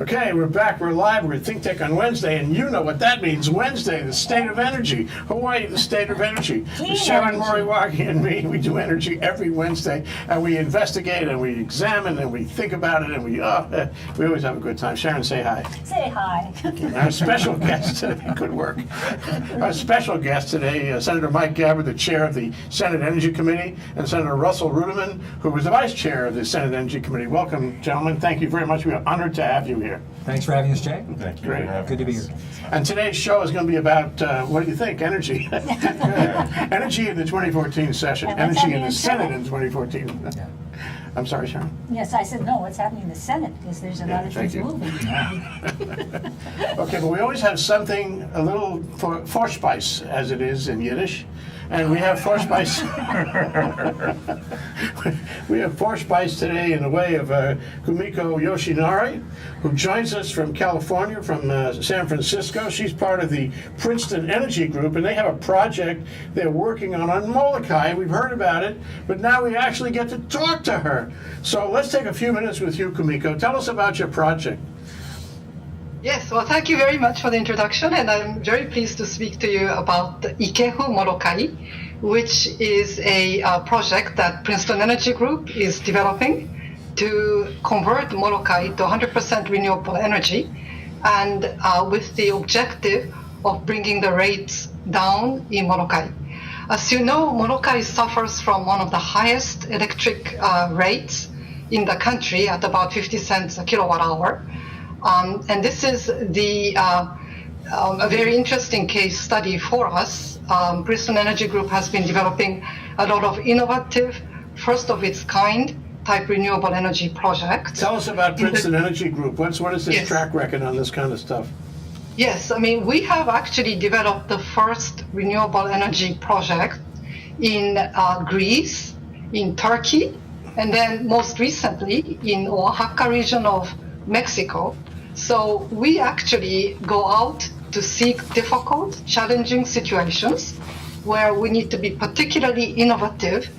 Okay, we're back. We're live. We're at Think Tech on Wednesday, and you know what that means. Wednesday, the state of energy. Hawaii, the state of energy. Sharon, Moriaki, and me, we do energy every Wednesday, and we investigate, and we examine, and we think about it, and we always have a good time. Sharon, say hi. Say hi. Our special guest today, good work. Our special guest today, Senator Mike Gabbard, the chair of the Senate Energy Committee, and Senator Russell Ruderman, who was the vice chair of the Senate Energy Committee. Welcome, gentlemen. Thank you very much. We are honored to have you here. Thanks for having us, Jay. Thank you. Great. Good to be here. And today's show is going to be about, what do you think? Energy. Energy in the 2014 session. And what's Energy in happening the in Senate in Senate? 2014. Yeah. I'm sorry, Sharon. Yes, I said, no, what's happening in the Senate? Because there's a lot of thank things you. moving. Okay, but we always have something, a little Vorspice, as it is in Yiddish. And we have Vorspice. We have Vorspice today in the way of Komiko Yoshinari, who joins us from California, from San Francisco. She's part of the Princeton Energy Group, and they have a project they're working on Molokai. We've heard about it, but now we actually get to talk to her. So let's take a few minutes with you, Komiko. Tell us about your project. Yes, well, thank you very much for the introduction, and I'm very pleased to speak to you about Ikehu Molokai, which is a project that Princeton Energy Group is developing to convert Molokai to 100% renewable energy, and with the objective of bringing the rates down in Molokai. As you know, Molokai suffers from one of the highest electric rates in the country at about 50 cents a kilowatt hour. And this is a very interesting case study for us. Princeton Energy Group has been developing a lot of innovative, first of its kind type renewable energy projects. Tell us about Princeton Energy Group. What is this Yes. track record on this kind of stuff? Yes, I mean, we have actually developed the first renewable energy project in Greece, in Turkey, and then most recently in Oaxaca region of Mexico. So we actually go out to seek difficult, challenging situations where we need to be particularly innovative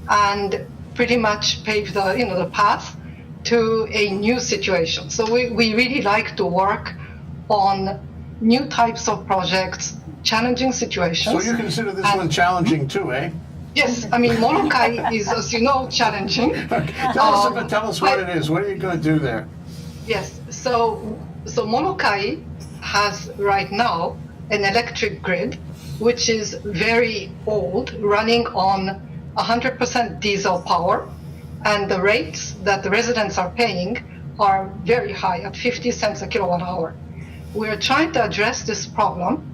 and pretty much pave the path to a new situation. So we really like to work on new types of projects, challenging situations. So you consider this one challenging too, eh? Yes, I mean, Molokai is, as you know, challenging. Okay. Tell us what it is. What are you going to do there? Yes, so Molokai has right now an electric grid, which is very old, running on 100% diesel power, and the rates that the residents are paying are very high, at 50 cents a kilowatt hour. We're trying to address this problem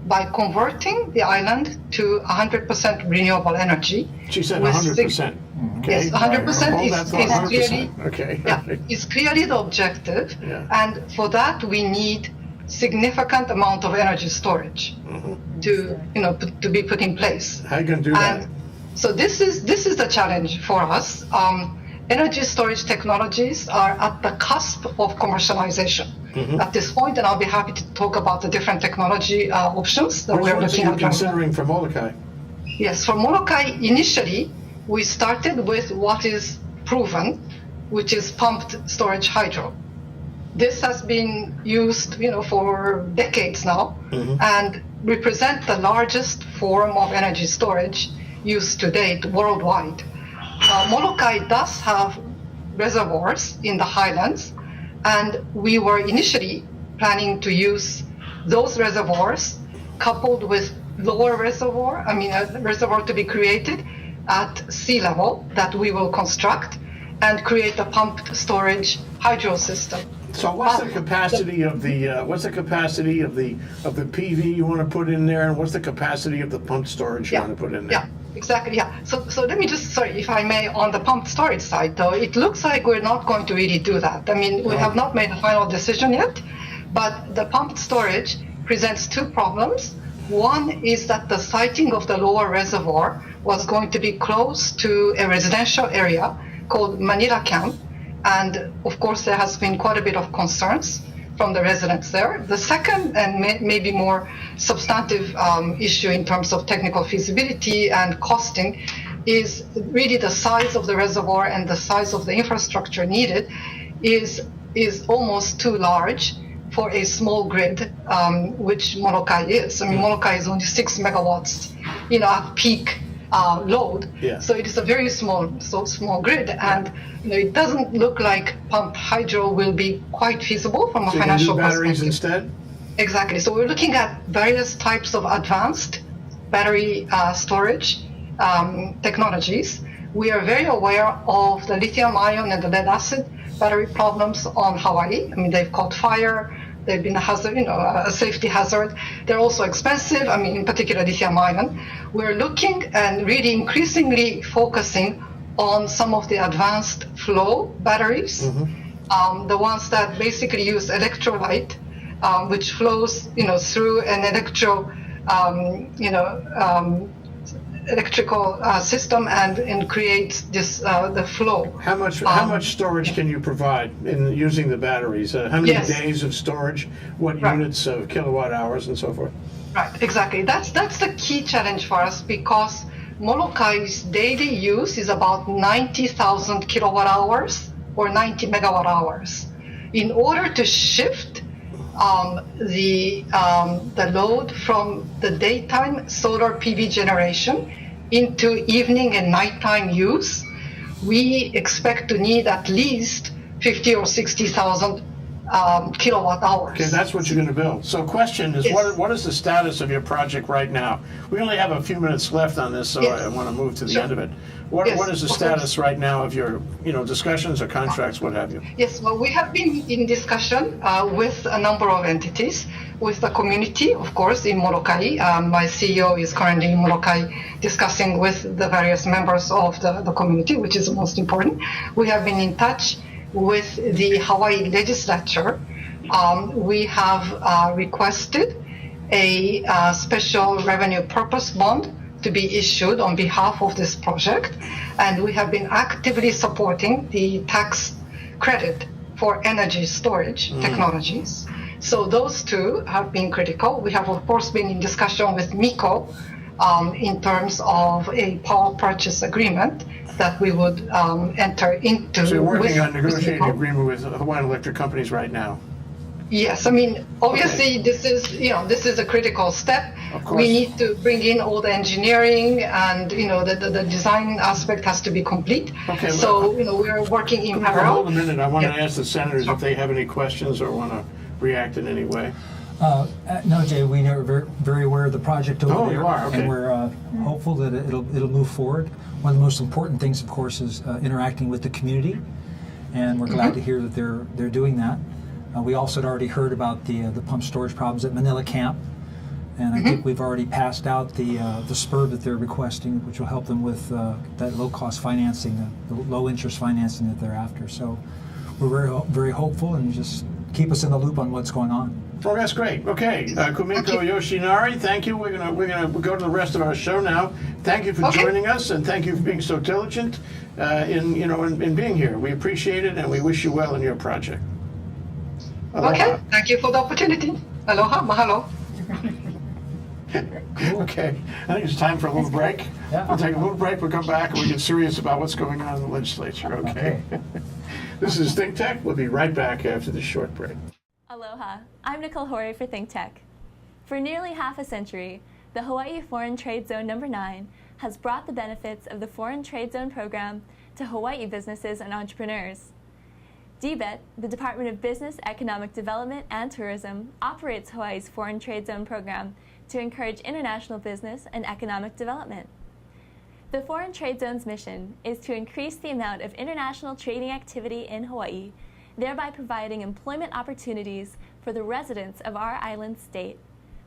by converting the island to 100% renewable energy. She said with 100%. Okay. Yes, 100% Hold is that thought, clearly 100%. Okay. yeah, it's clearly the objective, Yeah. and for that we need significant amount of energy storage to be put in place. How are you going to do that? And so this is the challenge for us. Energy storage technologies are at the cusp of commercialization at this point, and I'll be happy to talk about the different technology options that Which we're ones are looking you at. right now. considering for Molokai? Yes, for Molokai, initially, we started with what is proven, which is pumped storage hydro. This has been used, for decades now, and represent the largest form of energy storage used to date worldwide. Molokai does have reservoirs in the highlands, and we were initially planning to use those reservoirs coupled with lower reservoir, a reservoir to be created at sea level that we will construct and create a pumped storage hydro system. So what's the capacity of the PV you want to put in there, and what's the capacity of the pumped storage you want to put in there? Yeah, exactly. Yeah. So let me just, sorry, if I may, on the pumped storage side, though, it looks like we're not going to really do that. I mean, we have not made a final decision yet, but the pumped storage presents two problems. One is that the siting of the lower reservoir was going to be close to a residential area called Manila Camp, and of course there has been quite a bit of concerns from the residents there. The second and maybe more substantive issue in terms of technical feasibility and costing is really the size of the reservoir and the size of the infrastructure needed is is almost too large for a small grid, which Molokai is. I mean, Molokai is only 6 megawatts, at peak load. Yeah. So it is a very small grid, and it doesn't look like pumped hydro will be quite feasible from a So you can financial do batteries perspective. instead? Exactly. So we're looking at various types of advanced battery storage technologies. We are very aware of the lithium-ion and the lead-acid battery problems on Hawaii. I mean, they've caught fire. They've been a hazard, a safety hazard. They're also expensive. I mean, in particular, lithium-ion. We're looking and really increasingly focusing on some of the advanced flow batteries, the ones that basically use electrolyte, which flows, through an electrical system and creates this the flow. How much storage can you provide in using the batteries? How many Yes. days of storage? What Right. units of kilowatt hours and so forth? Right, exactly. That's the key challenge for us, because Molokai's daily use is about 90,000 kilowatt hours or 90 megawatt hours. In order to shift the load from the daytime solar PV generation into evening and nighttime use, we expect to need at least 50 or 60,000 kilowatt hours. Okay, that's what you're going to build. So question is, Yes. what is the status of your project right now? We only have a few minutes left on this, so Yes. I want to move to the Sure. end of it. What Yes, is the of status course. right now of your discussions or contracts, what have you? Yes, well, we have been in discussion with a number of entities, with the community, of course, in Molokai. My CEO is currently in Molokai discussing with the various members of the community, which is the most important. We have been in touch with the Hawaii legislature. We have requested a special revenue purpose bond to be issued on behalf of this project, and we have been actively supporting the tax credit for energy storage technologies. So those two have been critical. We have, of course, been in discussion with Miko in terms of a power purchase agreement that we would enter into. So you're working with on negotiating an Miko. agreement with Hawaiian Electric companies right now? Yes, I mean, obviously, this is a critical step. Of course. We need to bring in all the engineering, and the design aspect has to be complete. Okay, So we're working in parallel. Hold a minute, I want to Yeah. ask the senators if they have any questions or want to react in any way. No, Jay, we are very, very aware of the project over Oh, there, you are, okay. and we're hopeful that it'll move forward. One of the most important things, of course, is interacting with the community, and we're glad to hear that they're doing that. We also had already heard about the pump storage problems at Manila Camp, and I think we've already passed out the spur that they're requesting, which will help them with that low-cost financing, the low-interest financing that they're after. So we're very, very hopeful, and just keep us in the loop on what's going on. Oh, that's great. Okay, Komiko Yoshinari, thank you. We're gonna go to the rest of our show now. Thank you for Okay. joining us, and thank you for being so diligent in being here. We appreciate it, and we wish you well in your project. Aloha. Okay, thank you for the opportunity. Aloha, mahalo. Okay, I think it's time for a little break. Yeah. We'll take a little break. We'll come back and we get serious about what's going on in the legislature. Okay. This is Think Tech. We'll be right back after this short break. Aloha, I'm Nicole Horry for Think Tech. For nearly half a century, the Hawaii Foreign Trade Zone No. 9 has brought the benefits of the Foreign Trade Zone program to Hawaii businesses and entrepreneurs. DBET, the Department of Business, Economic Development and Tourism, operates Hawaii's Foreign Trade Zone program to encourage international business and economic development. The Foreign Trade Zone's mission is to increase the amount of international trading activity in Hawaii, thereby providing employment opportunities for the residents of our island state.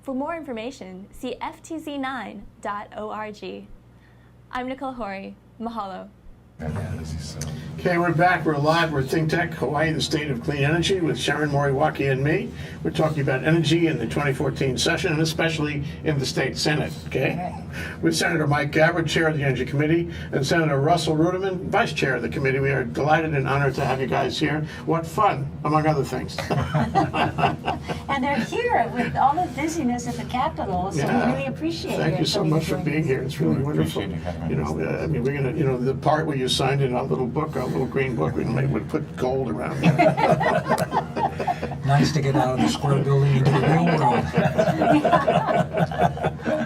For more information, see ftz9.org. I'm Nicole Horry. Mahalo. Okay, we're back. We're live. We're Think Tech, Hawaii, the state of clean energy, with Sharon, Moriaki, and me. We're talking about energy in the 2014 session, and especially in the state Senate, okay? With Senator Mike Gabbard, chair of the Energy Committee, and Senator Russell Ruderman, vice chair of the committee. We are delighted and honored to have you guys here. What fun, among other things. And they're here with all the busyness at the Capitol, so Yeah. we really appreciate Thank you so much for being here. It's really wonderful. appreciate you having You know, I mean, we're gonna, you know, the part where you signed in our little book, our little green book, we would put gold around it. Nice to get out of the square building into the real world.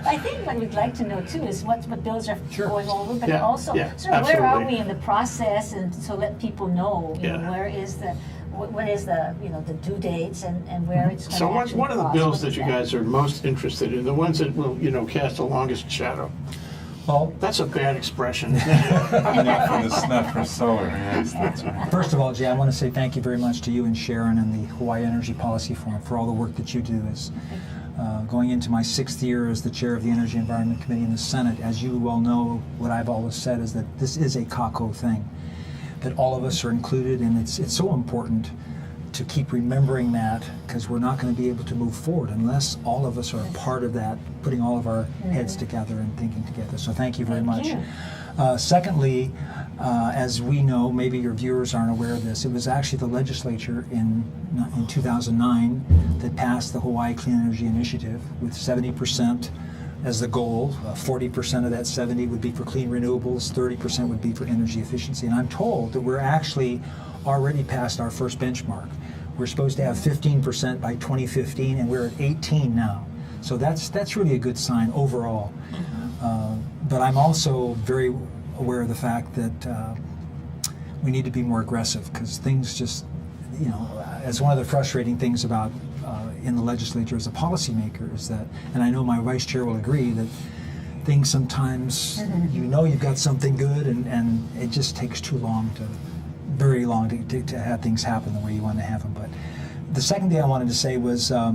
I think what we'd like to know too is what bills are Sure. going over, but Yeah, also yeah, sort of where are absolutely. we in the process, and so let people know, you know, Yeah. where is the, what is the, you know, the due dates and where it's going So to one, actually one of the cost. bills What that is you guys are most interested in, the ones that will, you know, cast the longest shadow. Well, That's a bad expression. Not for solar, yes, that's right. first of all, Jay, I want to say thank you very much to you and Sharon and the Hawaii Energy Policy Forum for all the work that you do. As going into my 6th year as the chair of the Energy Environment Committee in the Senate, as you well know, what I've always said is that this is a kako thing, that all of us are included, and it's so important to keep remembering that, because we're not going to be able to move forward unless all of us are a part of that, putting all of our heads together and thinking together. So thank you very Thank much. you. Secondly, as we know, maybe your viewers aren't aware of this, it was actually the legislature in 2009 that passed the Hawaii Clean Energy Initiative with 70% as the goal. 40% of that 70 would be for clean renewables, 30% would be for energy efficiency. And I'm told that we're actually already past our first benchmark. We're supposed to have 15% by 2015, and we're at 18 now. So that's really a good sign overall. But I'm also very aware of the fact that we need to be more aggressive, because things just, you know, as one of the frustrating things about in the legislature as a policymaker is that, and I know my vice chair will agree, that things sometimes, you know, you've got something good, and it just takes too long very long to have things happen the way you want to have them. But the second thing I wanted to say was I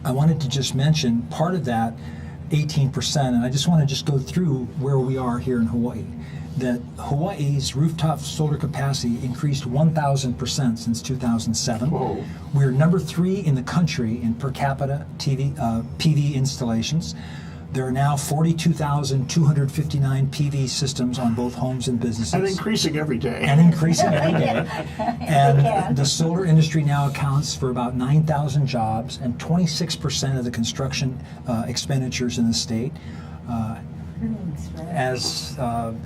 wanted to just mention part of that 18%, and I just want to just go through where we are here in Hawaii. That Hawaii's rooftop solar capacity increased 1,000% since 2007. Whoa. We're number 3 in the country in per capita PV installations. There are now 42,259 PV systems on both homes and businesses. And increasing every day. And increasing every day. And can. the solar industry now accounts for about 9,000 jobs and 26% of the construction expenditures in the state. That's right. As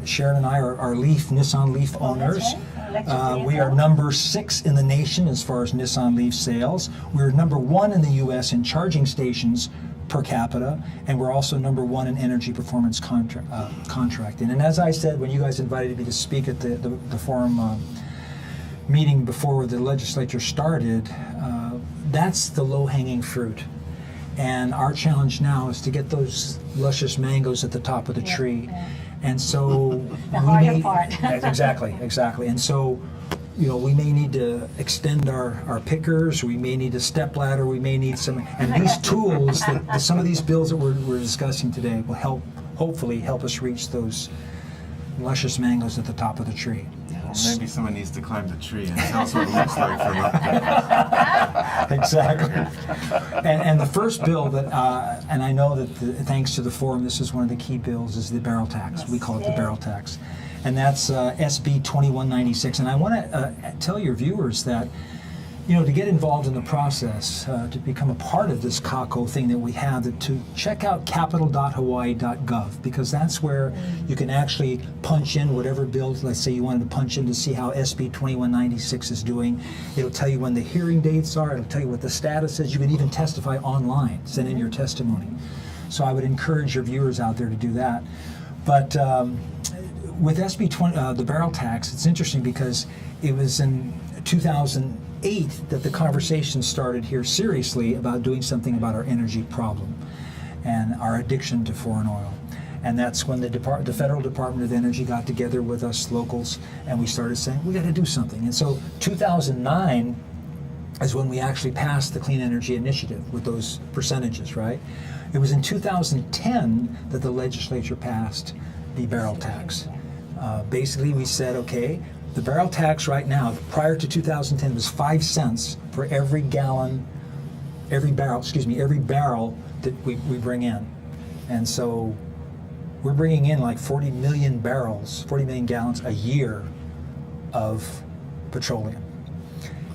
Sharon and I are Nissan Leaf owners, right. Electric we are vehicle. number 6 in the nation as far as Nissan Leaf sales. We're number 1 in the U.S. in charging stations per capita, and we're also number 1 in energy performance contracting. And as I said, when you guys invited me to speak at the forum meeting before the legislature started, that's the low-hanging fruit. And our challenge now is to get those luscious mangoes at the top of the tree. yeah. And so The harder part. Exactly. And so, you know, we may need to extend our pickers, we may need a step ladder, we may need some, and these tools, that some of these bills that we're discussing today will hopefully help us reach those luscious mangoes at the top of the tree. Well, maybe someone needs to climb the tree and tell us what it looks like for them. Exactly. And the first bill that, and I know that thanks to the forum, this is one of the key bills, is the barrel tax. We call it the barrel tax. And that's SB 2196. And I want to tell your viewers that, you know, to get involved in the process, to become a part of this kako thing that we have, to check out capital.hawaii.gov, because that's where you can actually punch in whatever bill, let's say you wanted to punch in to see how SB 2196 is doing. It'll tell you when the hearing dates are, it'll tell you what the status is. You can even testify online, send in your testimony. So I would encourage your viewers out there to do that. But with SB 20, the barrel tax, it's interesting because it was in 2008 that the conversation started here seriously about doing something about our energy problem and our addiction to foreign oil. And that's when the Federal Department of Energy got together with us locals, and we started saying, we got to do something. And so 2009 is when we actually passed the Clean Energy Initiative with those percentages, right? It was in 2010 that the legislature passed the barrel tax. Basically, we said, okay, the barrel tax right now, prior to 2010, was 5 cents for every barrel that we bring in. And so we're bringing in like 40 million gallons a year of petroleum.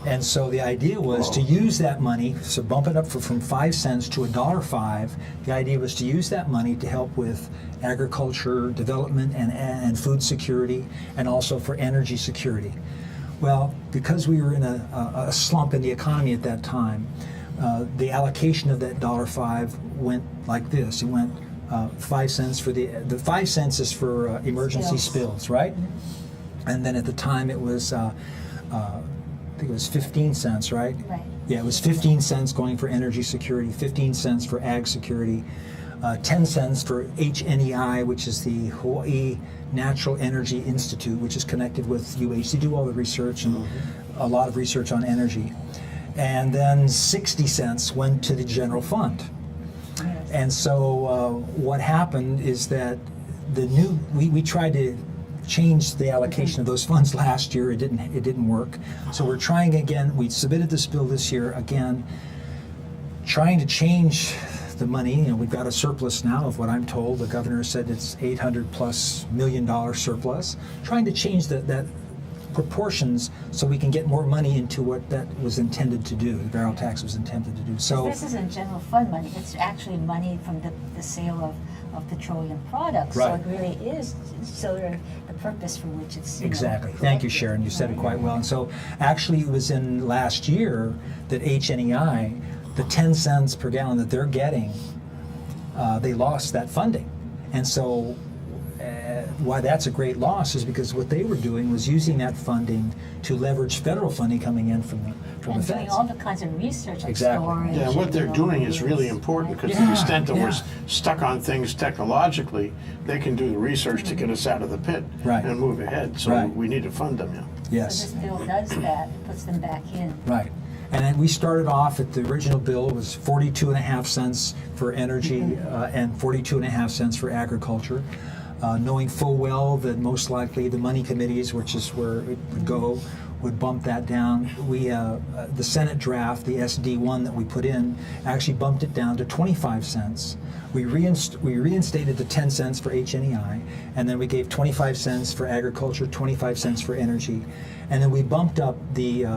And so the idea was to use that money, so bump it up from 5 cents to $1.05. The idea was to use that money to help with agriculture, development, and food security, and also for energy security. Well, because we were in a slump in the economy at that time, the allocation of that $1.05 went like this. It went 5 cents for the 5 cents is for emergency spills, right? And then at the time it was, I think it was 15 cents, right? Right. Yeah, it was 15 cents going for energy security, 15 cents for ag security, 10 cents for HNEI, which is the Hawaii Natural Energy Institute, which is connected with UH. They do all the research and a lot of research on energy. And then 60 cents went to the general fund. Yes. And so what happened is that we tried to change the allocation of those funds last year. It didn't work. So we're trying again. We submitted this bill this year again, trying to change the money. We've got a surplus now of what I'm told. The governor said it's $800+ million surplus. Trying to change that proportions so we can get more money into what that was intended to do. The barrel tax was intended to do. So This isn't general fund money. It's actually money from the sale of petroleum products. Right. So it really is sort of the purpose for which it's exactly. Thank you, Sharon. You said it quite well. And so actually it was in last year that HNEI, the 10 cents per gallon that they're getting, they lost that funding. And so why that's a great loss is because what they were doing was using that funding to leverage federal funding coming in from the and feds. doing all the kinds of research on Exactly. storage. Yeah, what they're and doing all is this. really important because to Yeah, the extent that we're yeah. stuck on things technologically, they can do the research to get us out of the pit Right. and move ahead. So Right. we need to fund them, yeah. Yes. So this bill does that, it puts them back in. Right. And then we started off at the original bill was 42.5 cents for energy and 42.5 cents for agriculture, knowing full well that most likely the money committees, which is where it would go, would bump that down. We, the Senate draft, the SD1 that we put in, actually bumped it down to 25 cents. We reinstated the 10 cents for HNEI, and then we gave 25 cents for agriculture, 25 cents for energy, and then we bumped up the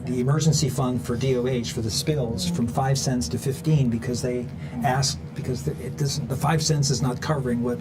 emergency fund for DOH for the spills from 5 cents to 15 because they asked, because the 5 cents is not covering what,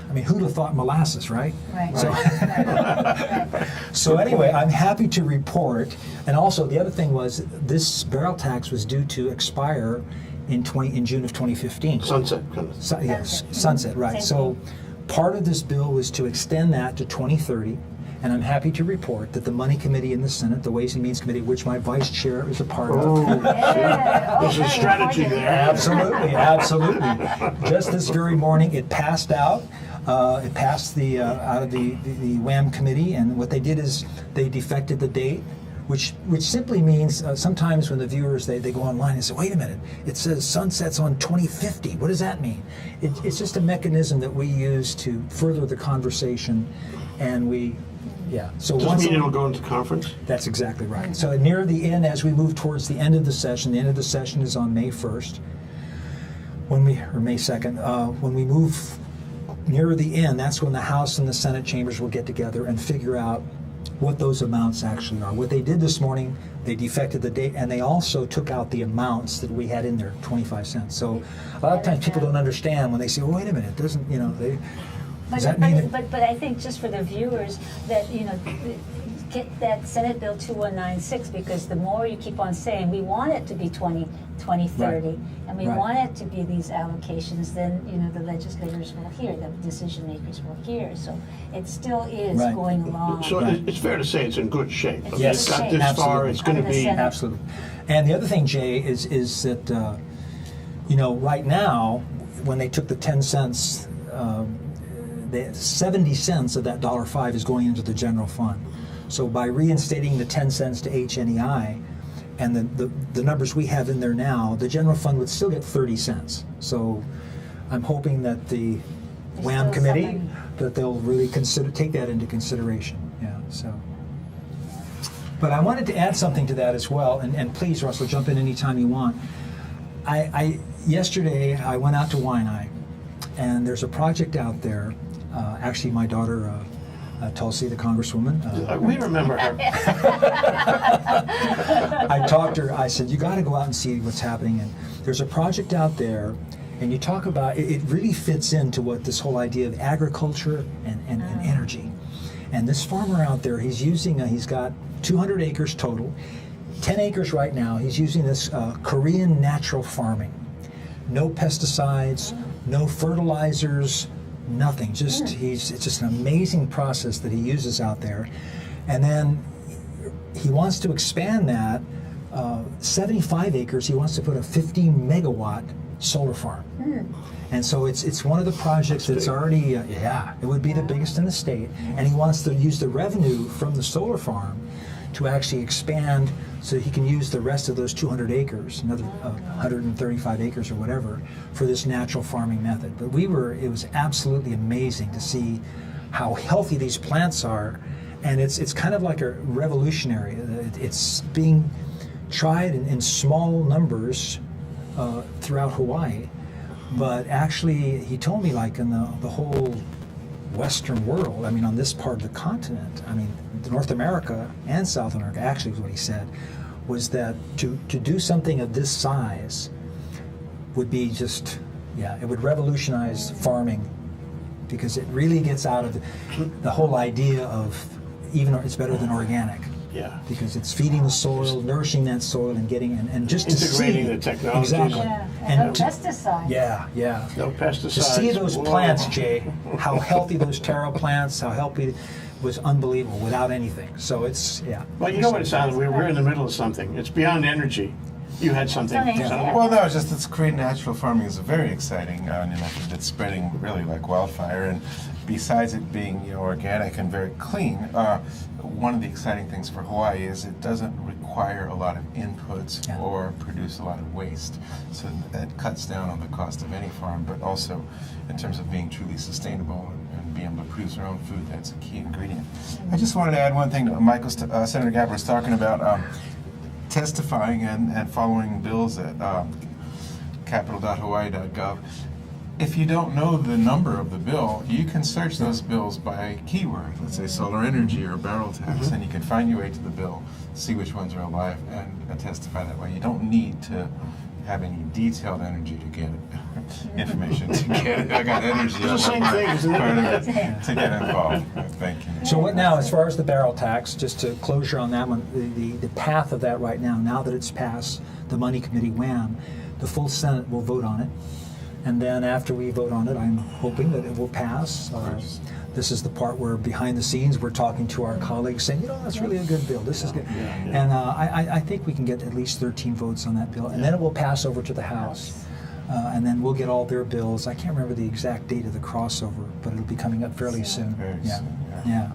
I mean, who'd have thought molasses, right? Right. So, Right. so anyway, I'm happy to report, and also the other thing was this barrel tax was due to expire in June of 2015. Sunset, kind of. Yes, Sunset. sunset, right. Same So thing. part of this bill was to extend that to 2030, and I'm happy to report that the Money Committee in the Senate, the Ways and Means Committee, which my vice chair is a part of. Yeah. There's a very strategy important. there. Absolutely, absolutely. Just this very morning, it passed out. It passed out of the WAM committee, and what they did is they defected the date, which simply means sometimes when the viewers they go online and say, wait a minute, it says sunsets on 2050. What does that mean? It's just a mechanism that we use to further the conversation, and so Does once mean it'll go into conference? that's exactly right. So near the end, as we move towards the end of the session is on May 1st, or May 2nd, when we move nearer the end, that's when the House and the Senate chambers will get together and figure out what those amounts actually are. What they did this morning, they defected the date, and they also took out the amounts that we had in there, 25 cents. So a lot of times people don't understand when they say, well, wait a minute, it doesn't, does that mean that? But I think just for the viewers that, get that Senate Bill 2196, because the more you keep on saying, we want it to be 2030, Right. and we Right. want it to be these allocations, then, the legislators will hear, the decision makers will hear. So it still is Right. going along. So Right. it's fair to say it's in good shape. I mean, Yes. It's got Good this shape. far, it's going to Under the be... Senate. Absolutely. And the other thing, Jay, is that, right now, when they took the 10 cents, the 70 cents of that $1.05 is going into the general fund. So by reinstating the 10 cents to HNEI and the numbers we have in there now, the general fund would still get 30 cents. So I'm hoping that the There's WAM still committee, some money. that they'll really take that into consideration. Yeah, so. But I wanted to add something to that as well, and please, Russell, jump in anytime you want. Yesterday, I went out to Waianae, and there's a project out there. Actually, my daughter Tulsi, the congresswoman. We remember her. I talked to her, I said, you got to go out and see what's happening. And there's a project out there, and you talk about, it really fits into what this whole idea of agriculture and energy. And this farmer out there, he's got 200 acres total, 10 acres right now. He's using this Korean natural farming. No pesticides, no fertilizers, nothing. It's just an amazing process that he uses out there. And then he wants to expand that 75 acres. He wants to put a 50 megawatt solar farm. And so it's one of the projects that's already, it would be the biggest in the state. And he wants to use the revenue from the solar farm to actually expand so he can use the rest of those 200 acres, another 135 acres or whatever, for this natural farming method. But it was absolutely amazing to see how healthy these plants are. And it's kind of like a revolutionary. It's being tried in small numbers throughout Hawaii. But actually, he told me, like, in the whole Western world, I mean, on this part of the continent, I mean, North America and South America, actually, is what he said, was that to do something of this size would be just, it would revolutionize farming, because it really gets out of the whole idea of, even it's better than organic. Yeah. Because it's feeding the soil, nourishing that soil, and getting and just Integrating to see the technologies. exactly, Yeah, and no pesticides. yeah. No pesticides. To see those Whoa. plants, Jay, how healthy those taro plants, how healthy, was unbelievable without anything. So it's Well, you know what it sounds like? We're in the middle of something. It's beyond energy. You had something. Well, no, it's just this Korean natural farming is very exciting, and it's spreading really like wildfire. And besides it being organic and very clean, one of the exciting things for Hawaii is it doesn't require a lot of inputs or produce a lot of waste. So that cuts down on the cost of any farm, but also in terms of being truly sustainable and being able to produce our own food, that's a key ingredient. I just wanted to add one thing. Senator Gabbard was talking about testifying and following bills at capital.hawaii.gov. If you don't know the number of the bill, you can search those bills by keyword, let's say solar energy or barrel tax, and you can find your way to the bill, see which ones are alive, and testify that way. You don't need to have any detailed energy to get information to get it. I got energy. It's the same thing, isn't it? To get involved. Thank you. So what now, as far as the barrel tax, just to closure on that one, the path of that right now that it's passed, the Money Committee, WHAM, the full Senate will vote on it. And then after we vote on it, I'm hoping that it will pass. This is the part where behind the scenes we're talking to our colleagues saying, that's really a good bill. This is good. And I think we can get at least 13 votes on that bill. And then it will pass over to the House. And then we'll get all their bills. I can't remember the exact date of the crossover, but it'll be coming up fairly soon. Very soon, Yeah.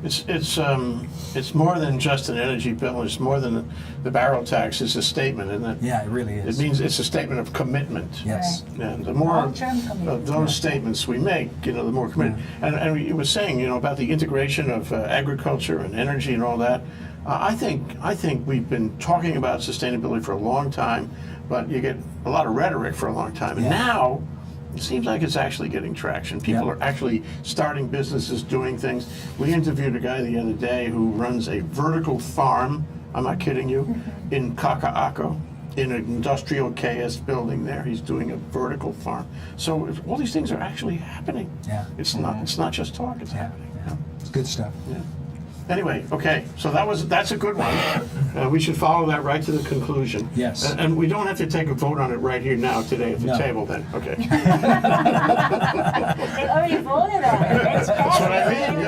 It's more than just an energy bill. It's more than the barrel tax. It's a statement, isn't it? Yeah, it really is. It means it's a statement of commitment. Yes. And the more Long-term commitment. of those statements we make, the more committed. And you were saying, about the integration of agriculture and energy and all that. I think we've been talking about sustainability for a long time, but you get a lot of rhetoric for a long time. And now it seems like it's actually getting traction. People are actually starting businesses, doing things. We interviewed a guy the other day who runs a vertical farm, I'm not kidding you, in Kaka'ako, in an industrial KS building there. He's doing a vertical farm. So all these things are actually happening. Yeah. It's not just talk, it's happening. Yeah. It's good stuff. Yeah. Anyway, okay, so that's a good one. We should follow that right to the conclusion. Yes. And we don't have to take a vote on it right here now today at the table then, okay. They already voted on it. It's passed. what I mean,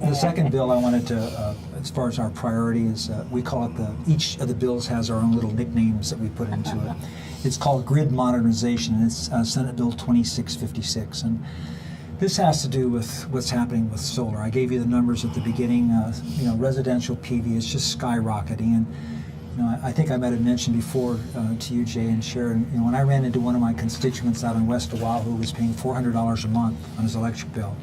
The second bill I wanted to, as far as our priority is, we call it each of the bills has our own little nicknames that we put into it. It's called Grid Modernization, and it's Senate Bill 2656. And this has to do with what's happening with solar. I gave you the numbers at the beginning. Residential PV is just skyrocketing, and I think I might have mentioned before to you, Jay and Sharon. When I ran into one of my constituents out in West Oahu who was paying $400 a month on his electric bill,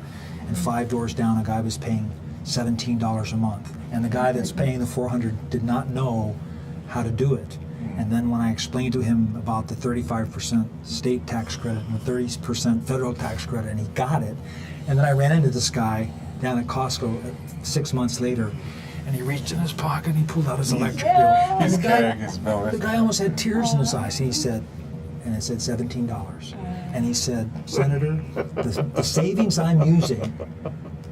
and 5 doors down, a guy was paying $17 a month, and the guy that's paying the $400 did not know how to do it. And then when I explained to him about the 35% state tax credit and the 30% federal tax credit, and he got it, And then I ran into this guy down at Costco 6 months later, and he reached in his pocket and he pulled out his electric bill. And He's the carrying his bill. the guy almost had tears in his eyes. And he said, and it said $17. And he said, Senator, the savings I'm using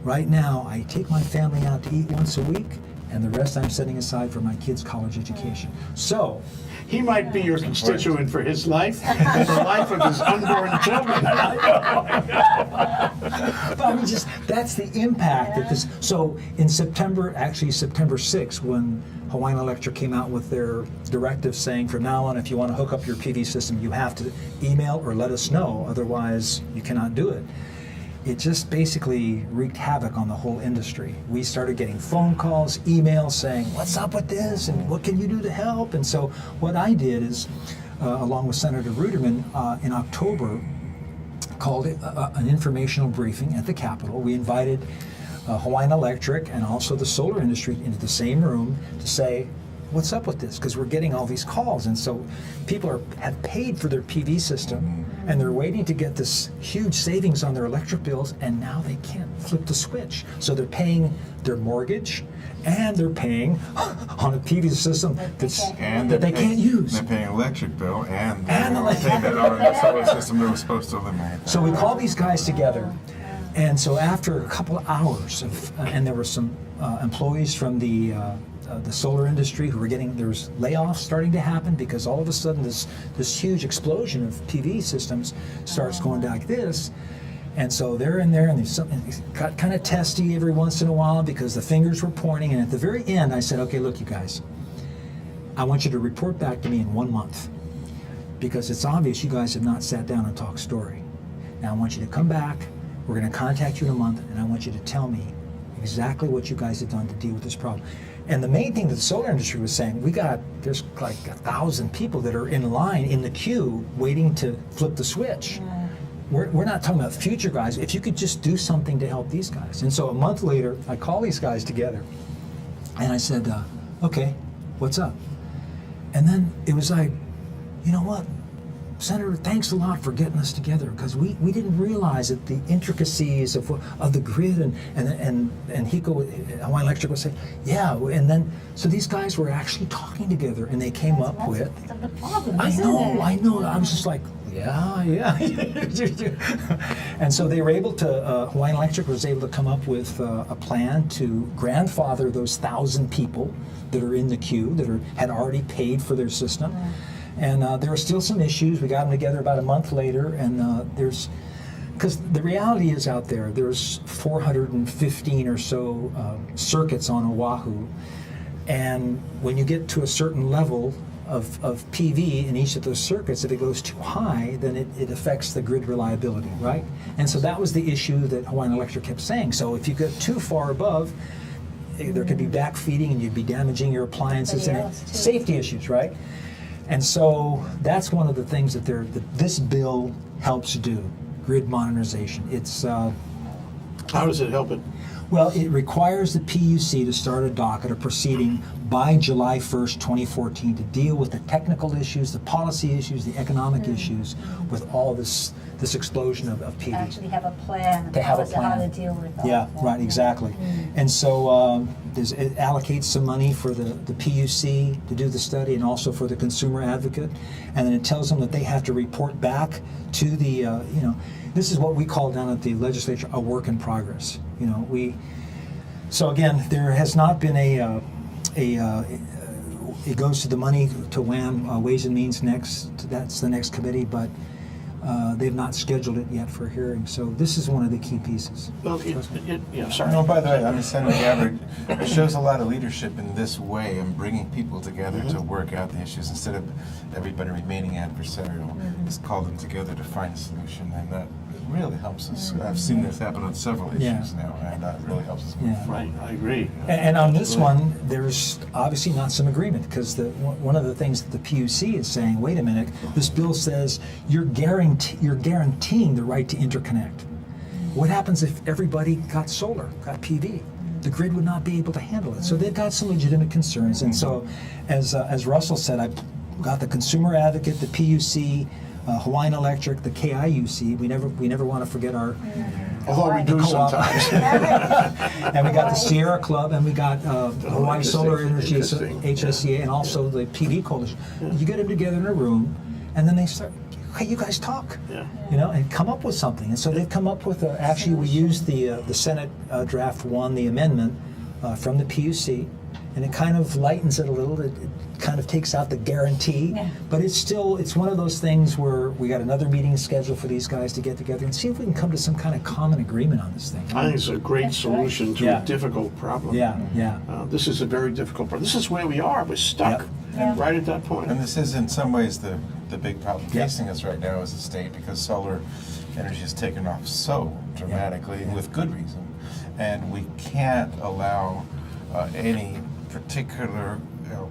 right now, I take my family out to eat once a week, and the rest I'm setting aside for my kids' college education. So, He might be your constituent for his life and the life of his unborn children. but I mean, just that's the impact that this. So in September, actually September 6th, when Hawaiian Electric came out with their directive saying from now on, if you want to hook up your PV system, you have to email or let us know, otherwise you cannot do it. It just basically wreaked havoc on the whole industry. We started getting phone calls, emails saying, what's up with this and what can you do to help? And so what I did is, along with Senator Ruderman, in October, called it an informational briefing at the Capitol. We invited Hawaiian Electric and also the solar industry into the same room to say, what's up with this? Because we're getting all these calls, and so people have paid for their PV system, and they're waiting to get this huge savings on their electric bills, and now they can't flip the switch. So they're paying their mortgage, and they're paying on a PV system that they can't use. They're paying electric bill and And they're electric paying that on the solar system they were supposed to eliminate. So we called these guys together, and so after a couple of hours of, and there were some employees from the solar industry who were there was layoffs starting to happen because all of a sudden this huge explosion of PV systems starts going like this. And so they're in there, and it got kind of testy every once in a while because the fingers were pointing. And at the very end, I said, okay, look, you guys, I want you to report back to me in 1 month because it's obvious you guys have not sat down and talked story. Now I want you to come back. We're going to contact you in a month, and I want you to tell me exactly what you guys have done to deal with this problem. And the main thing that the solar industry was saying, there's like 1,000 people that are in line in the queue waiting to flip the switch. We're not talking about future guys. If you could just do something to help these guys. And so a month later, I call these guys together, and I said, okay, what's up? And then it was like, you know what? Senator, thanks a lot for getting us together because we didn't realize that the intricacies of the grid and Hawaiian Electric would say, yeah, and then so these guys were actually talking together and they came up with. That's the problem, I isn't know. it? I was just like, yeah. And so they were able to. Hawaiian Electric was able to come up with a plan to grandfather those 1,000 people that are in the queue that had already paid for their system. And there are still some issues. We got them together about a month later, and because the reality is out there's 415 or so circuits on Oahu, and when you get to a certain level of PV in each of those circuits, if it goes too high, then it affects the grid reliability, right? And so that was the issue that Hawaiian Electric kept saying. So if you get too far above, there could be backfeeding and you'd be damaging your appliances and safety issues, right? And so that's one of the things that this bill helps do, grid modernization. It's How does it help it? well, it requires the PUC to start a docket, a proceeding by July 1st, 2014 to deal with the technical issues, the policy issues, the economic issues with all this explosion of PV. Actually have a plan. To have a policy, how plan. to deal with all Yeah, of that. right, exactly. And so it allocates some money for the PUC to do the study and also for the consumer advocate. And then it tells them that they have to report back to the, this is what we call down at the legislature a work in progress. So again, there has not been it goes to the money to WAM, Ways and Means next, that's the next committee, but they've not scheduled it yet for hearing. So this is one of the key pieces. Well, sorry. No, by the way, Senator Gabbard shows a lot of leadership in this way and bringing people together to work out the issues instead of everybody remaining adversarial. Just call them together to find a solution, and that really helps us. I've seen this happen on several issues now, and that really helps us move forward. Right, I agree. And on this one, there's obviously not some agreement because one of the things that the PUC is saying, wait a minute, this bill says you're guaranteeing the right to interconnect. What happens if everybody got solar, got PV? The grid would not be able to handle it. So they've got some legitimate concerns. And so, as Russell said, I've got the consumer advocate, the PUC, Hawaiian Electric, the KIUC. We never want to forget our Although we do Co-op. sometimes. And we got the Sierra Club, and we got Hawaii Solar Energy Interesting. HSCA, and also the PV Coalition. You get them together in a room, and then they start, hey, you guys talk, Yeah. you know, and come up with something. And so they've come up with, actually we used the Senate Draft 1, the amendment from the PUC, and it kind of lightens it a little. It kind of takes out the guarantee, but it's one of those things where we got another meeting scheduled for these guys to get together and see if we can come to some kind of common agreement on this thing. I think it's a great solution to Yeah. a difficult problem. Yeah, yeah. This is a very difficult problem. This is where we are. We're stuck right at that point. And this is in some ways the big problem Yeah. facing us right now as a state, because solar energy has taken off so dramatically and with good reason. And we can't allow any particular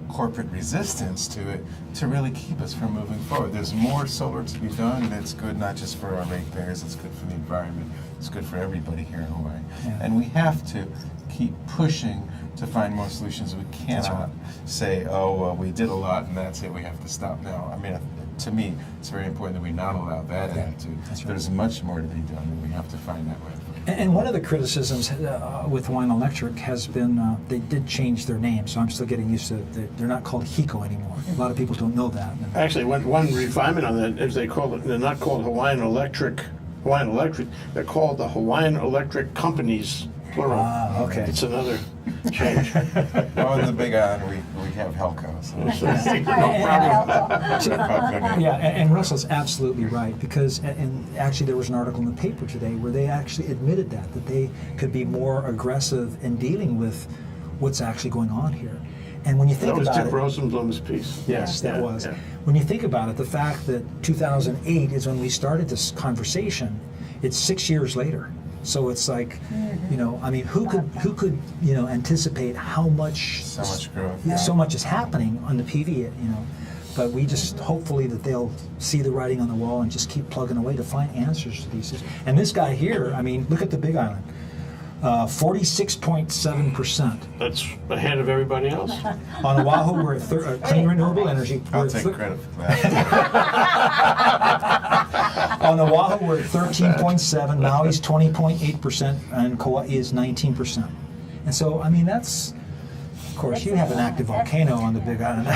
corporate resistance to it to really keep us from moving forward. There's more solar to be done, and it's good not just for our ratepayers, it's good for the environment, it's good for everybody here in Hawaii. Yeah. And we have to keep pushing to find more solutions. We cannot say, oh, well, we did a lot and that's it, we have to stop now. I mean, to me, it's very important that we not allow that attitude. that's right. There's much more to be done, and we have to find that way. And one of the criticisms with Hawaiian Electric has been they did change their name, so I'm still getting used to they're not called HECO anymore. A lot of people don't know that. Actually, one refinement on that is they call it, they're not called Hawaiian Electric, they're called the Hawaiian Electric Companies, plural. Ah, okay. It's another change. Oh, in the Big Island, we have Helco. So. Yeah, and Russell's absolutely right, because and actually there was an article in the paper today where they actually admitted that they could be more aggressive in dealing with what's actually going on here. And when you think That was about Dick it, Rosenblum's piece. yes, that Yeah, was. yeah. When you think about it, the fact that 2008 is when we started this conversation, it's 6 years later. So it's like, you know, I mean, who could anticipate how much So much growth. so much is happening on the PV, you know. But we just hopefully that they'll see the writing on the wall and just keep plugging away to find answers to these. And this guy here, I mean, look at the Big Island, 46.7%. That's ahead of everybody else. On Oahu, we're at clean renewable energy. I'll we're take at credit for that. On Oahu, we're at 13.7. Maui's 20.8%, and Kauai is 19%. And so, I mean, that's. Of course, you have an active volcano on the Big Island.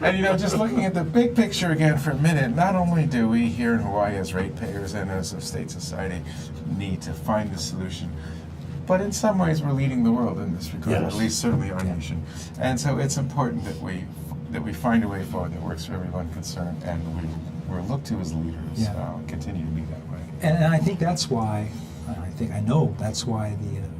And you know, just looking at the big picture again for a minute, not only do we here in Hawaii as ratepayers and as a state society need to find the solution, but in some ways we're leading the world in this regard, Yes. at least certainly our nation. And so it's important that we find a way forward that works for everyone concerned, and we're looked to as leaders, continue to be that way. And I think that's why, I know that's why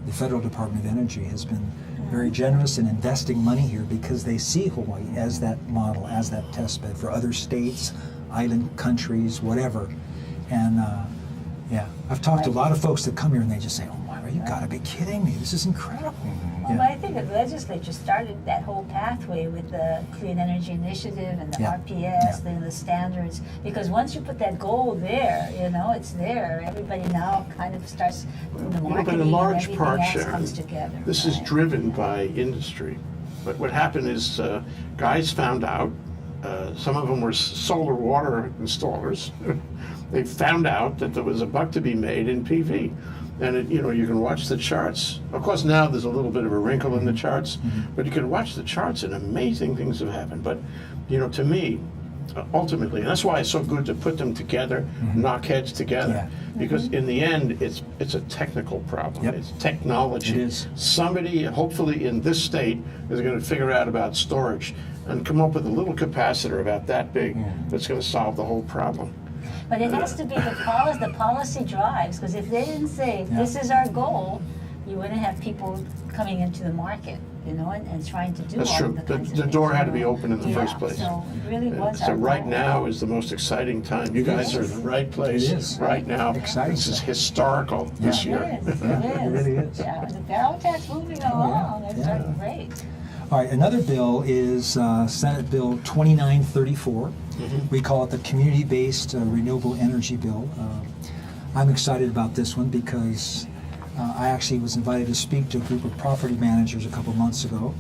the Federal Department of Energy has been very generous in investing money here, because they see Hawaii as that model, as that test bed for other states, island countries, whatever. And I've talked to a lot of folks that come here and they just say, oh my, you gotta be kidding me, this is incredible. Well, but I think the legislature started that whole pathway with the Clean Energy Initiative and the RPS, the standards, because once you put that goal there, you know, it's there. Everybody now kind of starts, the marketing But in and large everything part, else Sharon, comes together. this is right? driven by industry. But what happened is guys found out, some of them were solar water installers. They found out that there was a buck to be made in PV. And you can watch the charts. Of course, now there's a little bit of a wrinkle in the charts, but you can watch the charts and amazing things have happened. But, to me, ultimately, and that's why it's so good to put them together, knock heads together, because in the end, it's a technical problem. Yep. It's technology. It is. Somebody, hopefully in this state, is going to figure out about storage and come up with a little capacitor about that big that's going to solve the whole problem. But it has to be the policy drives, because if they didn't say, this is our goal, you wouldn't have people coming into the market, and trying to do That's all true. of the kinds of The things. door had to be open in the first place. So it really was So our right goal. now is the most exciting time. You guys are in the right place. It is. Right now. Exciting This is stuff. historical this It year. is, it it really is. Yeah, the barrel tax moving along, it's yeah. great. All right, another bill is Senate Bill 2934. We call it the Community-Based Renewable Energy Bill. I'm excited about this one because I actually was invited to speak to a group of property managers a couple months ago.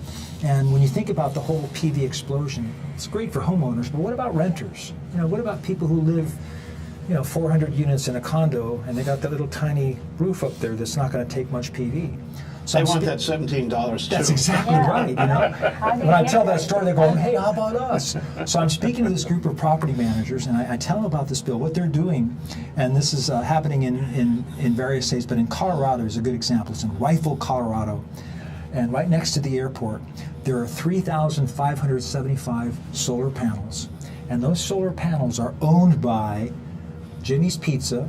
And when you think about the whole PV explosion, it's great for homeowners, but what about renters? What about people who live 400 units in a condo, and they got that little tiny roof up there that's not going to take much PV. So They I'm want spe- that $17 too. That's exactly Yeah. right. How do you When I get tell that that? story, they're going, "Hey, how about us?" So I'm speaking to this group of property managers, and I tell them about this bill, what they're doing, and this is happening in various states, but in Colorado is a good example. It's in Rifle, Colorado, and right next to the airport, there are 3,575 solar panels, and those solar panels are owned by Jimmy's Pizza,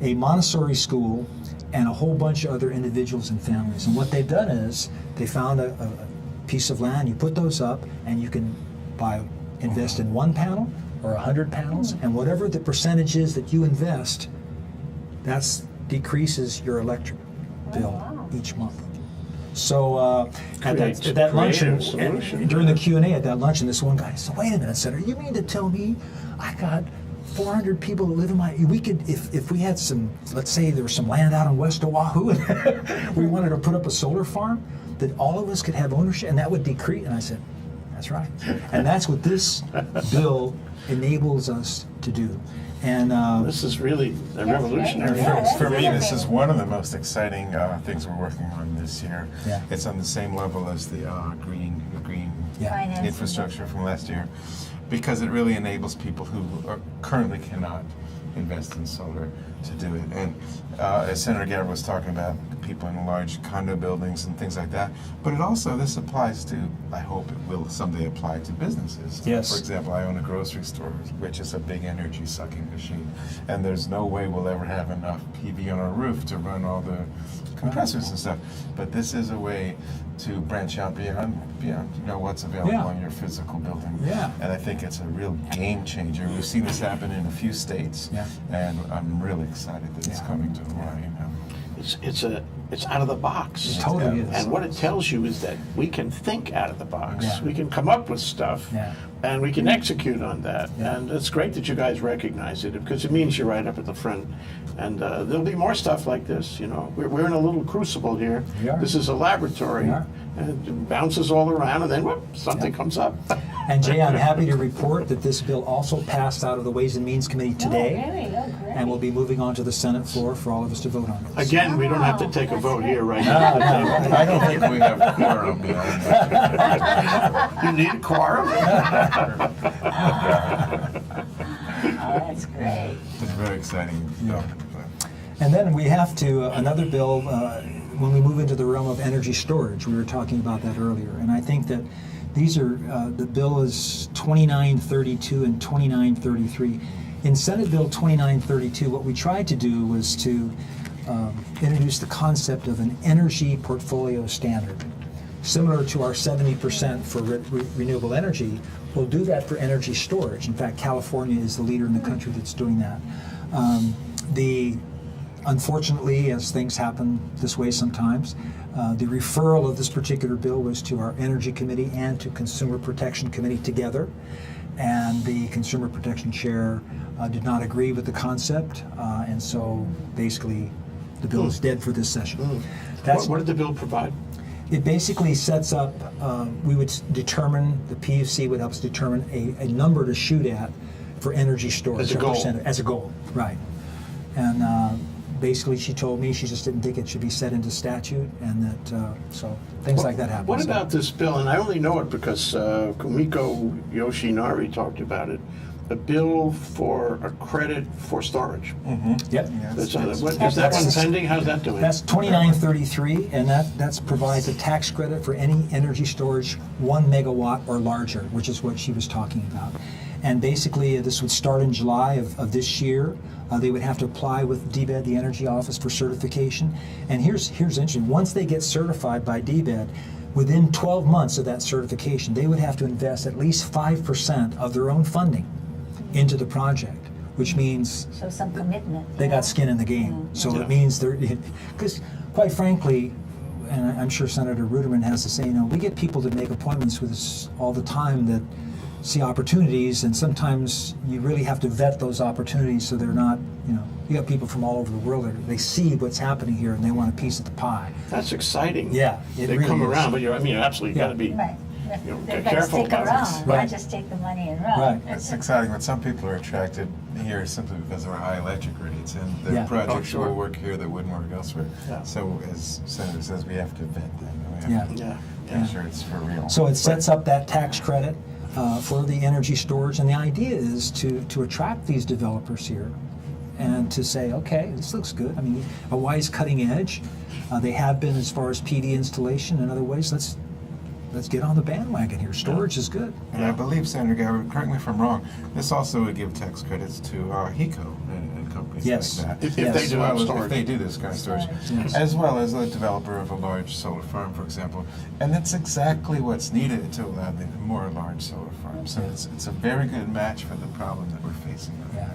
a Montessori school, and a whole bunch of other individuals and families. And what they've done is they found a piece of land, you put those up, and you can invest in 1 panel or 100 panels, and whatever the percentage is that you invest, that decreases your electric bill each month. So at that luncheon, Creative solution. during the Q&A at that luncheon, this one guy said, "Wait a minute, Senator, you mean to tell me I got 400 people that live in we could, if we had some, let's say there was some land out in West Oahu and we wanted to put up a solar farm, that all of us could have ownership and that would decrease?" And I said, "That's right." And that's what this bill enables us to do. And This is really a revolutionary. Yeah, that's For me, this is innovative. one of the most exciting things we're working on this year. Yeah. It's on the same level as the green Yeah. Financing. infrastructure from last year, because it really enables people who currently cannot invest in solar to do it. And as Senator Gabbard was talking about, people in large condo buildings and things like that. But this applies to, I hope it will someday apply to businesses. Yes. For example, I own a grocery store, which is a big energy sucking machine. And there's no way we'll ever have enough PV on our roof to run all the compressors and stuff. But this is a way to branch out beyond what's available Yeah. in your physical building. Yeah. And I think it's a real game changer. We've seen this happen in a few states, Yeah. and I'm really excited that it's Yeah. coming to Hawaii now. It's out of the box. It totally is. And what it tells you is that we can think out of the box. Yeah. We can come up with stuff, Yeah. and we can execute on that. Yeah. And it's great that you guys recognize it, because it means you're right up at the front. And there'll be more stuff like this. We're in a little crucible here. We are. This is a laboratory, We are. and it bounces all around, and then whoop, something comes up. And Jay, I'm happy to report that this bill also passed out of the Ways and Means Committee today, Oh, really? Oh, great. and will be moving on to the Senate floor for all of us to vote on. Again, we don't have to take a That's vote great. here right now. I don't think we have quorum beyond that. You need a quorum? Oh, that's great. It's very exciting. Yeah. And then we have to, another bill, when we move into the realm of energy storage, we were talking about that earlier, and I think that these are, the bill is 2932 and 2933. In Senate Bill 2932, what we tried to do was to introduce the concept of an energy portfolio standard. Similar to our 70% for renewable energy, we'll do that for energy storage. In fact, California is the leader in the country that's doing that. Unfortunately, as things happen this way sometimes, the referral of this particular bill was to our Energy Committee and to Consumer Protection Committee together. And the Consumer Protection Chair did not agree with the concept, and so basically the bill is dead for this session. What did the bill provide? It basically sets up, we would determine, the PUC would help us determine a number to shoot at for energy storage. As a goal. As a goal, right. And basically she told me she just didn't think it should be set into statute, and that, so things like that happen. What So- about this bill? And I only know it because Komiko Yoshinari talked about it. A bill for a credit for storage. Yep. Is that one pending? How's that doing? That's 2933, and that provides a tax credit for any energy storage 1 megawatt or larger, which is what she was talking about. And basically, this would start in July of this year. They would have to apply with DBED, the Energy Office, for certification. And here's interesting. Once they get certified by DBED, within 12 months of that certification, they would have to invest at least 5% of their own funding into the project, which means So some commitment. they yeah. got skin in the game. So Yeah. it means they're, because quite frankly, and I'm sure Senator Ruderman has to say, we get people that make appointments with us all the time that see opportunities, and sometimes you really have to vet those opportunities so they're not, you got people from all over the world that they see what's happening here and they want a piece of the pie. That's exciting. Yeah, it They really come is. around, but you absolutely got to be Right. you know, They're get going to careful stick about around, this. Right. not just take the money and run. Right. It's exciting, but some people are attracted here simply because of our high electric rates, and the Yeah. projects Oh, sure. will work here that wouldn't work elsewhere. Yeah. So, as Senator says, we have to vet them. We Yeah. have to Yeah. make sure it's for real. So it sets up that tax credit for the energy storage, and the idea is to attract these developers here and to say, okay, this looks good. I mean, Hawaii's cutting edge. They have been as far as PD installation and other ways. Let's get on the bandwagon here. Storage is good. And I believe, Senator Gabbard, correct me if I'm wrong, this also would give tax credits to HECO and companies Yes. like that. If they Yes. do Well, have if storage. they do this kind of storage, Yes. as well as a developer of a large solar farm, for example. And that's exactly what's needed to allow the more large solar farms. So it's a very good match for the problem that we're facing right Yeah. now.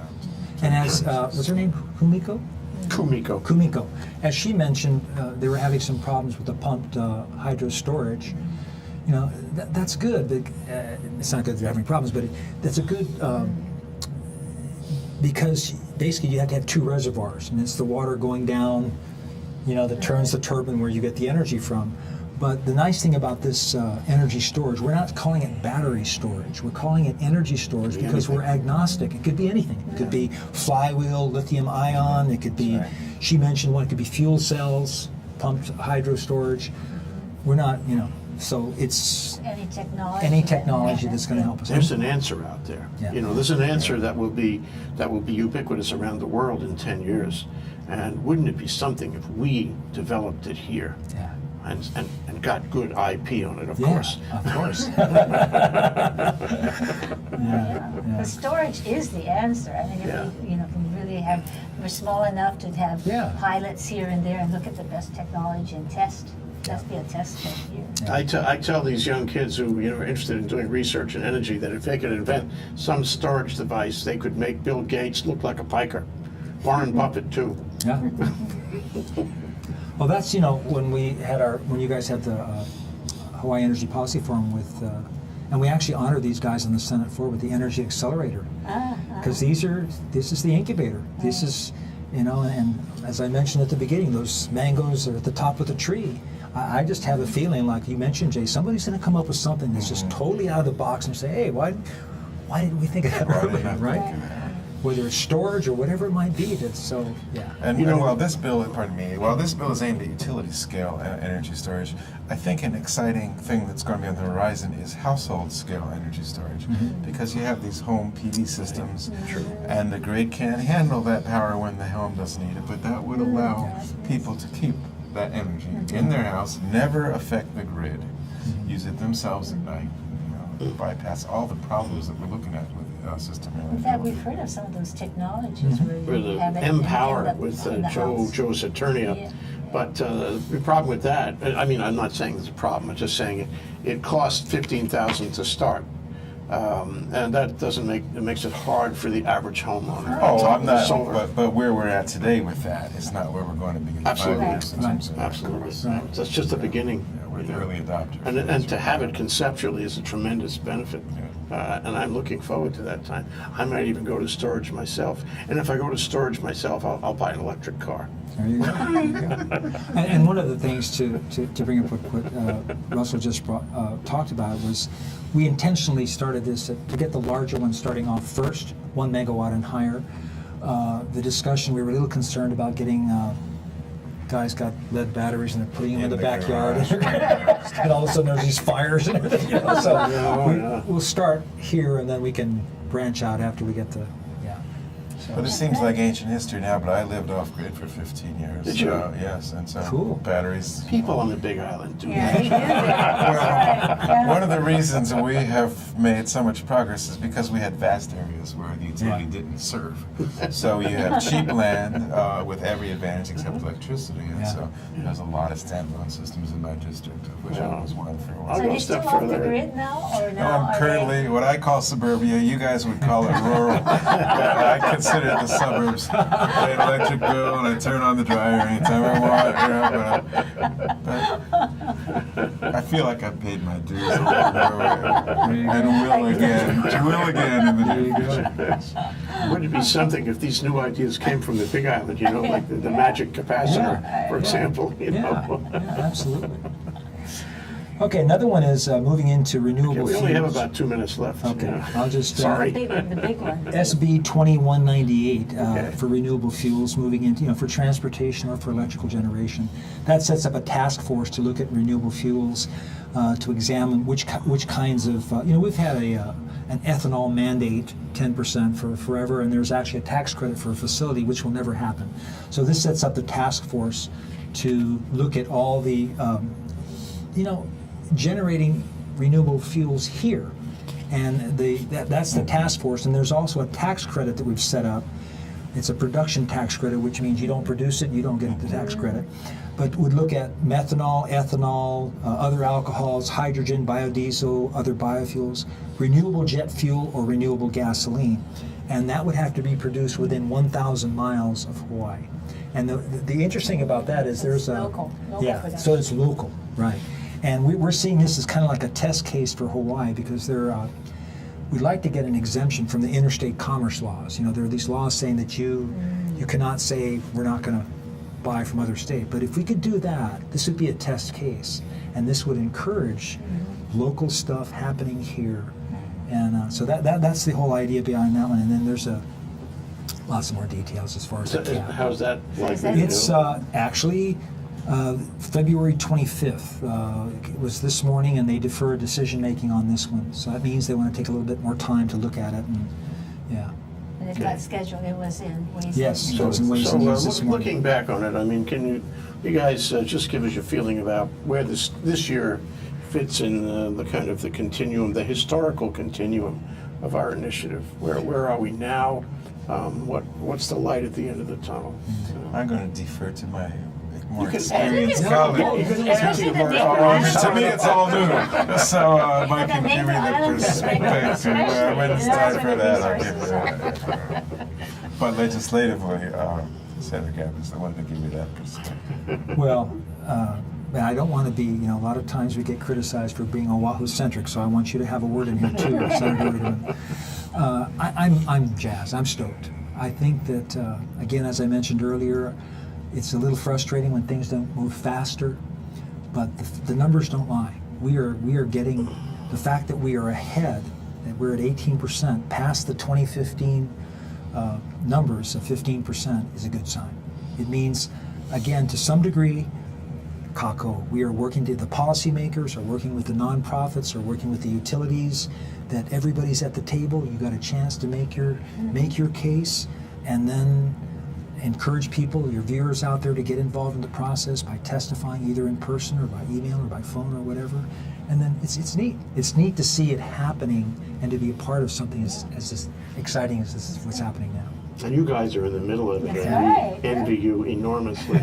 And as, was her name Komiko? Kumiko. Komiko. As she mentioned, they were having some problems with the pumped hydro storage. You know, that's good. But, it's not good they're having problems, but that's a good, because basically you have to have two reservoirs, and it's the water going down, you know, that turns the turbine where you get the energy from. But the nice thing about this energy storage, we're not calling it battery storage. We're calling it energy storage because we're agnostic. It could be anything. It could be flywheel, lithium ion. It could be, Right. she mentioned one, it could be fuel cells, pumped hydro storage. We're not, you know, so it's Any technology. any technology that's going to help us. There's an answer out there. Yeah. You know, there's an answer that will be ubiquitous around the world in 10 years. And wouldn't it be something if we developed it here Yeah. and got good IP on it, of Yeah, course. of course. Yeah. The storage is the answer. I mean, if Yeah. we, you know, if we really have, we're small enough to have Yeah. pilots here and there and look at the best technology and test. Let's be a test bed here. I tell these young kids who, you know, are interested in doing research in energy that if they could invent some storage device, they could make Bill Gates look like a piker. Warren Buffett too. Yeah. Well, that's, you know, when you guys had the Hawaii Energy Policy Forum with, and we actually honor these guys on the Senate floor with the Energy Accelerator, because this is the incubator. This is, you know, and as I mentioned at the beginning, those mangoes are at the top of the tree. I just have a feeling, like you mentioned, Jay, somebody's going to come up with something that's just totally out of the box and say, hey, why didn't we think of that Why did earlier, not right? think of that? Whether it's storage or whatever it might be. That's so, yeah. And You know- while this bill is aimed at utility scale energy storage, I think an exciting thing that's going to be on the horizon is household scale energy storage, because you have these home PV systems, and the grid can't handle that power when the home doesn't need it. But that would allow people to keep that energy in their house, never affect the grid, use it themselves at night, you know, bypass all the problems that we're looking at with system. In fact, we've heard of some of those technologies where With you the have it Empower end up with in the Joe house. Saturnia. Yeah. But the problem with that, I mean, I'm not saying it's a problem, I'm just saying it costs $15,000 to start. And that it makes it hard for the average homeowner. Oh, on top I'm of the not. solar. But where we're at today with that is not where we're going to be in 5 Absolutely. years. in terms of that Absolutely. cost. That's just the beginning. Yeah, we're the early adopters. And to have it conceptually is a tremendous benefit. And I'm looking forward to that time. I might even go to storage myself. And if I go to storage myself, I'll buy an electric car. There you go. There you go. And one of the things to bring up what Russell just talked about was we intentionally started this to get the larger ones starting off first, 1 megawatt and higher. The discussion, we were a little concerned about getting guys got lead batteries and they're putting them in the backyard, and all of a sudden there's these fires and everything. You know? So we'll start here and then we can branch out after we get the But this seems like ancient history now, but I lived off-grid for 15 years. Did you? Yes, and so Cool. batteries. People on the Big Island do Yeah, that. they do that. That's right. One of the reasons we have made so much progress is because we had vast areas where the utility didn't serve. So you have cheap land with every advantage except electricity, and Yeah. so there's a lot of standalone systems in my district, of which I was one for a I'll while. So go a you're still step off the further. grid now, or No, now? I'm are they- currently what I call suburbia. You guys would call it rural. I consider it the suburbs. I pay an electric bill and I turn on the dryer anytime I want. You know, but I feel like I've paid my dues along the way, and will again in the near future. Wouldn't it be something if these new ideas came from the Big Island, you know, like the magic capacitor, for example, you Yeah, know? yeah, absolutely. Okay, another one is moving into renewable Okay, we fuels. only have about 2 minutes left. Okay, Yeah. I'll just Sorry. The big one. SB 2198 Okay. for renewable fuels, moving into for transportation or for electrical generation. That sets up a task force to look at renewable fuels, to examine which kinds of we've had an ethanol mandate 10% for forever, and there's actually a tax credit for a facility which will never happen. So this sets up the task force to look at all the generating renewable fuels here, and that's the task force. And there's also a tax credit that we've set up. It's a production tax credit, which means you don't produce it, you don't get the tax credit. But would look at methanol, ethanol, other alcohols, hydrogen, biodiesel, other biofuels, renewable jet fuel, or renewable gasoline. And that would have to be produced within 1,000 miles of Hawaii. And the interesting about that is there's a... Local Yeah, production. so it's local, right. And we're seeing this as kind of like a test case for Hawaii, because we'd like to get an exemption from the interstate commerce laws. There are these laws saying that you cannot say we're not going to buy from other states. But if we could do that, this would be a test case, and this would encourage local stuff happening here. And so that's the whole idea behind that one. And then there's lots of more details as far as the cap. How's that likely to It's actually February 25th. It was this morning, and they deferred decision making on this one. So that means they want to take a little bit more time to look at it. And yeah. And it's not scheduled, it was in Ways Yes. and So it's in Ways So and Means this morning. looking back on it, I mean, can you guys just give us your feeling about where this year fits in the kind of the continuum, the historical continuum of our initiative? Where are we now? What's the light at the end of the tunnel? I'm going to defer to my more You can experienced add- colleague. You can add Especially to the your big heart. one. To me, it's all new. So Mike can give me the perspective. When it's time for that, I'll give it. But legislatively, Senator Gabbard is the one to give me that perspective. Well, I don't want to be, a lot of times we get criticized for being Oahu-centric, so I want you to have a word in here too, Senator Ruderman. I'm jazzed. I'm stoked. I think that, again, as I mentioned earlier, it's a little frustrating when things don't move faster, but the numbers don't lie. We are getting the fact that we are ahead, that we're at 18%, past the 2015 numbers of 15% is a good sign. It means, again, to some degree, Kako, we are working the policymakers are working with the nonprofits, are working with the utilities, that everybody's at the table. You got a chance to make your case, and then encourage people, your viewers out there, to get involved in the process by testifying either in person or by email or by phone or whatever. And then it's neat. It's neat to see it happening and to be a part of something as exciting as this is what's happening now. And you guys are in the middle of it. That's and right. we envy you enormously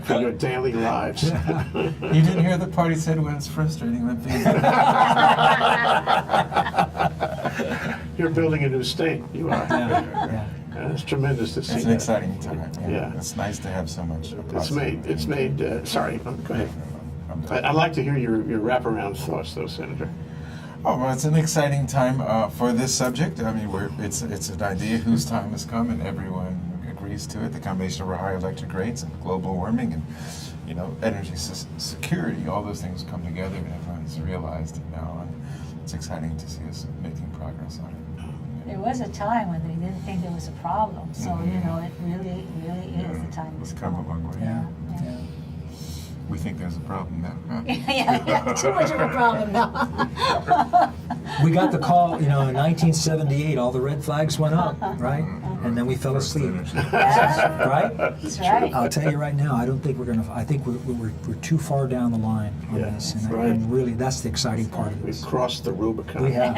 for your daily lives. You didn't hear the party said when it's frustrating when things You're building a new state. You are. Yeah. And it's tremendous to see. It's an exciting time. Yeah. It's nice to have so much. It's made. Sorry, go ahead. I'd like to hear your wraparound thoughts, though, Senator. Oh, well, it's an exciting time for this subject. I mean, it's an idea whose time has come, and everyone agrees to it. The combination of our high electric rates and global warming, and energy security, all those things come together, and everyone's realized it now. And it's exciting to see us making progress on it. There was a time when they didn't think there was a problem, so it really is the time has It's come a long way. Yeah. We think there's a problem now. Huh? Yeah, too much of a problem now. We got the call, in 1978, all the red flags went up, right? And then we fell asleep, right? That's right. I'll tell you right now, I don't think we're going to, I think we're too far down the line on Yeah, this. that's And, right. and really, that's the exciting part of We've this. crossed the Rubicon. We have.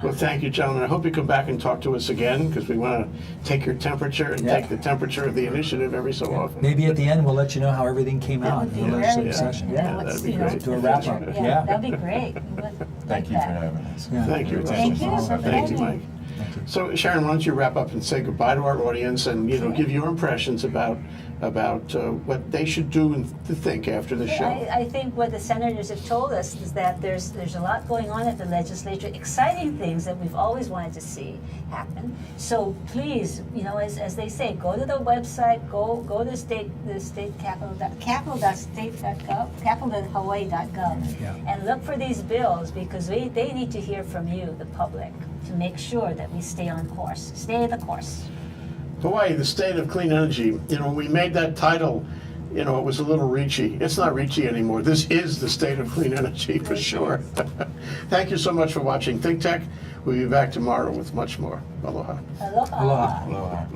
Well, thank you, gentlemen. I hope you come back and talk to us again, because we want to take your temperature and take the temperature of the initiative every so often. Maybe at the end, we'll let you know how everything came That out would in be the very legislative good. session. Yeah, What's, that'd be you know, great. Do a the wrap future. up. Yeah, Yeah. that'd be great. We would Thank like you for that. having us. Yeah. Thank you. Thank you. Thank you, Mike. Thank you. you. So Sharon, why don't you wrap up and say goodbye to our audience and give your impressions about what they should do and to think after the show. I think what the senators have told us is that there's a lot going on at the legislature, exciting things that we've always wanted to see happen. So please, as they say, go to the website, go to the state capital.hawaii.gov, and look for these bills, because they need to hear from you, the public, to make sure that we stay on course, stay the course. Hawaii, the state of clean energy. When we made that title, it was a little reachy. It's not reachy anymore. This is the state of clean energy for sure. Thank you so much for watching Think Tech. We'll be back tomorrow with much more. Aloha. Aloha. Aloha. Aloha.